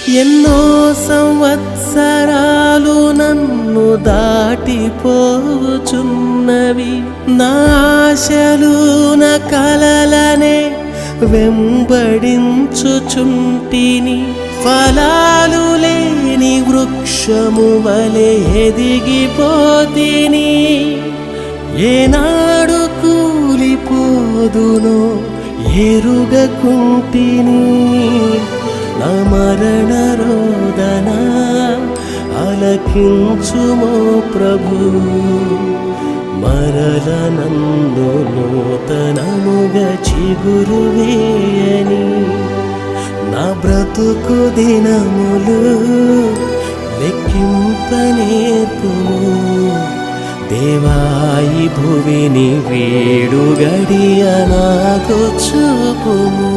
ఎన్నో సంవత్సరాలు నన్ను దాటిపోచున్నవి, నా ఆశలు నా కలలనే వెంబడించుచుంటిని. ఫలాలు లేని వృక్షము వలె ఎదిగిపోతిని, ఏనాడు కూలిపోదునో ఎరుగకుంటిని. నా మరణ రోదన ఆలకించుమో ప్రభు, మరల నందు నూతనముగా చిగురు వేయని. నా బ్రతుకు దినములు లెక్కింపనేర్పుము దేవాయి భువిని వేడు గడియ నాకు చూపుము.